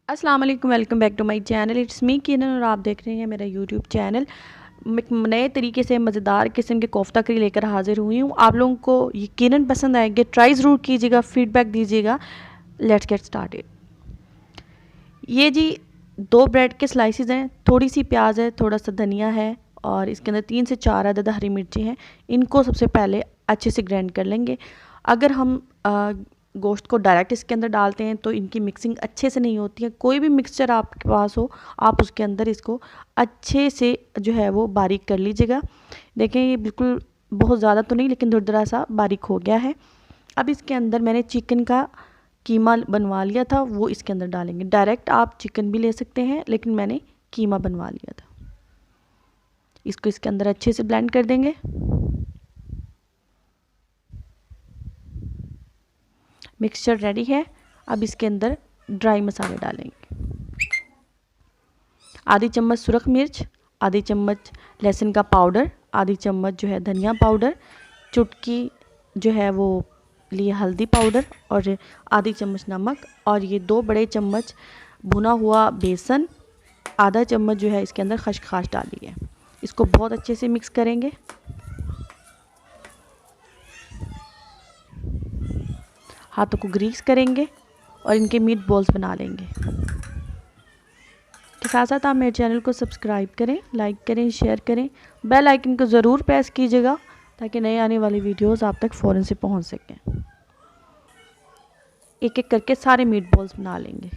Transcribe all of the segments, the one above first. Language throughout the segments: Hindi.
अस्सलाम वालेकुम, welcome back to my channel. It's me Kiran और आप देख रहे हैं मेरा यूट्यूब चैनल। एक नए तरीके से मज़ेदार किस्म के कोफ्ता करी लेकर हाजिर हुई हूँ। आप लोगों को यकीनन पसंद आएंगे, ट्राई ज़रूर कीजिएगा, फीडबैक दीजिएगा। Let's get started. ये जी 2 ब्रेड के स्लाइसिस हैं, थोड़ी सी प्याज है, थोड़ा सा धनिया है और इसके अंदर 3 से 4 अदद हरी मिर्ची हैं। इनको सबसे पहले अच्छे से ग्राइंड कर लेंगे। अगर हम गोश्त को डायरेक्ट इसके अंदर डालते हैं तो इनकी मिक्सिंग अच्छे से नहीं होती है। कोई भी मिक्सचर आपके पास हो, आप उसके अंदर इसको अच्छे से जो है वो बारीक कर लीजिएगा। देखें ये बिल्कुल बहुत ज़्यादा तो नहीं, लेकिन थोड़ा सा बारीक हो गया है। अब इसके अंदर मैंने चिकन का कीमा बनवा लिया था, वो इसके अंदर डालेंगे। डायरेक्ट आप चिकन भी ले सकते हैं, लेकिन मैंने कीमा बनवा लिया था। इसको इसके अंदर अच्छे से ब्लेंड कर देंगे। मिक्सचर रेडी है। अब इसके अंदर ड्राई मसाले डालेंगे। आधी चम्मच सुरख मिर्च, आधी चम्मच लहसुन का पाउडर, आधी चम्मच जो है धनिया पाउडर, चुटकी जो है वो लिए हल्दी पाउडर और आधी चम्मच नमक, और ये 2 बड़े चम्मच भुना हुआ बेसन, आधा चम्मच जो है इसके अंदर खसखस डाली है। इसको बहुत अच्छे से मिक्स करेंगे। हाथों को ग्रीस करेंगे और इनके मीट बॉल्स बना लेंगे। के साथ साथ आप मेरे चैनल को सब्सक्राइब करें, लाइक करें, शेयर करें, बेल आइकन को ज़रूर प्रेस कीजिएगा ताकि नए आने वाली वीडियोस आप तक फ़ौरन से पहुंच सकें। एक एक करके सारे मीट बॉल्स बना लेंगे।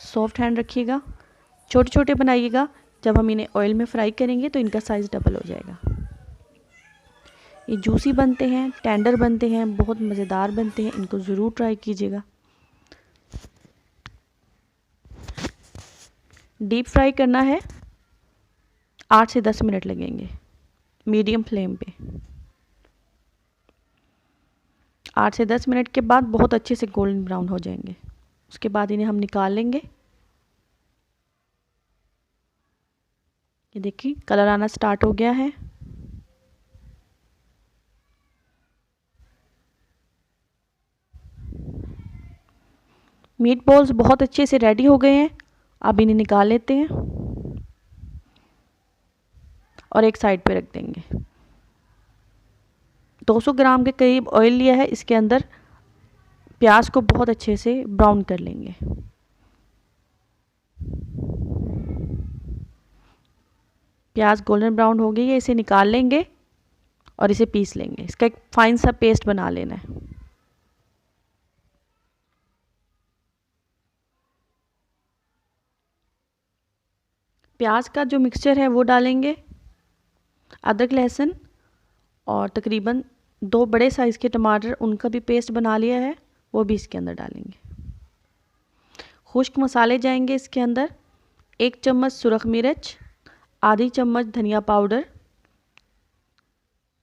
सॉफ्ट हैंड रखिएगा, छोटे छोटे बनाइएगा। जब हम इन्हें ऑयल में फ्राई करेंगे तो इनका साइज़ डबल हो जाएगा। ये जूसी बनते हैं, टेंडर बनते हैं, बहुत मज़ेदार बनते हैं। इनको ज़रूर ट्राई कीजिएगा। डीप फ्राई करना है, 8 से 10 मिनट लगेंगे मीडियम फ्लेम पे। 8 से 10 मिनट के बाद बहुत अच्छे से गोल्डन ब्राउन हो जाएंगे। उसके बाद इन्हें हम निकाल लेंगे। ये देखिए कलर आना स्टार्ट हो गया है। मीट बॉल्स बहुत अच्छे से रेडी हो गए हैं। अब इन्हें निकाल लेते हैं और एक साइड पे रख देंगे। 200 ग्राम के करीब ऑयल लिया है। इसके अंदर प्याज को बहुत अच्छे से ब्राउन कर लेंगे। प्याज गोल्डन ब्राउन हो गई है, इसे निकाल लेंगे और इसे पीस लेंगे। इसका एक फाइन सा पेस्ट बना लेना है। प्याज का जो मिक्सचर है वो डालेंगे, अदरक लहसुन और तकरीबन 2 बड़े साइज़ के टमाटर, उनका भी पेस्ट बना लिया है, वो भी इसके अंदर डालेंगे। खुश्क मसाले जाएंगे इसके अंदर, 1 चम्मच सुरख मिर्च, आधी चम्मच धनिया पाउडर,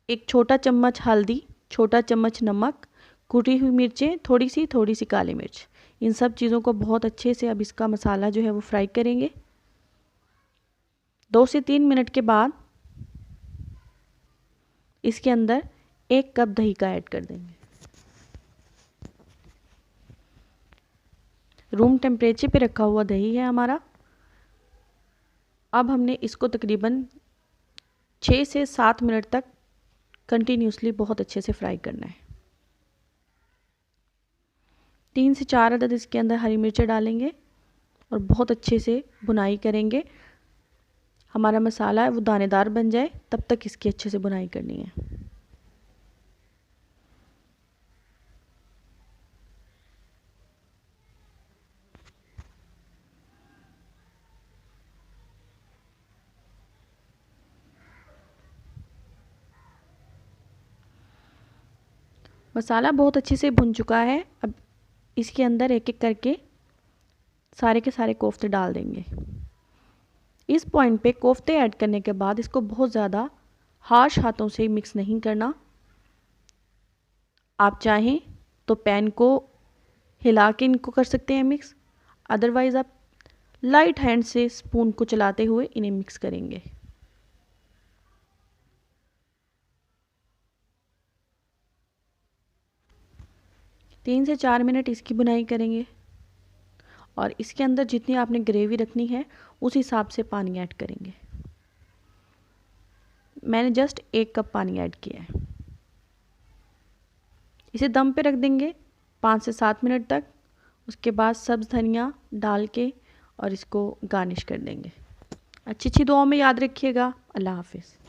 1 छोटा चम्मच हल्दी, छोटा चम्मच नमक, कुटी हुई मिर्चें थोड़ी सी काली मिर्च। इन सब चीज़ों को बहुत अच्छे से अब इसका मसाला जो है वो फ्राई करेंगे। 2 से 3 मिनट के बाद इसके अंदर 1 कप दही का ऐड कर देंगे। रूम टेम्परेचर पे रखा हुआ दही है हमारा। अब हमने इसको तकरीबन 6 से 7 मिनट तक कंटिन्यूसली बहुत अच्छे से फ्राई करना है। 3 से 4 अदद इसके अंदर हरी मिर्चें डालेंगे और बहुत अच्छे से भुनाई करेंगे। हमारा मसाला है वो दानेदार बन जाए तब तक इसकी अच्छे से भुनाई करनी है। मसाला बहुत अच्छे से भुन चुका है। अब इसके अंदर एक एक करके सारे के सारे कोफ्ते डाल देंगे। इस पॉइंट पे कोफ्ते ऐड करने के बाद इसको बहुत ज़्यादा हार्श हाथों से मिक्स नहीं करना। आप चाहें तो पैन को हिला के इनको कर सकते हैं मिक्स, अदरवाइज़ आप लाइट हैंड से स्पून को चलाते हुए इन्हें मिक्स करेंगे। तीन से 4 मिनट इसकी बुनाई करेंगे और इसके अंदर जितनी आपने ग्रेवी रखनी है उस हिसाब से पानी ऐड करेंगे। मैंने जस्ट 1 कप पानी ऐड किया है। इसे दम पे रख देंगे 5 से 7 मिनट तक। उसके बाद सब्ज़ धनिया डाल के और इसको गार्निश कर देंगे। अच्छी दुआओं में याद रखिएगा। अल्लाह हाफिज़।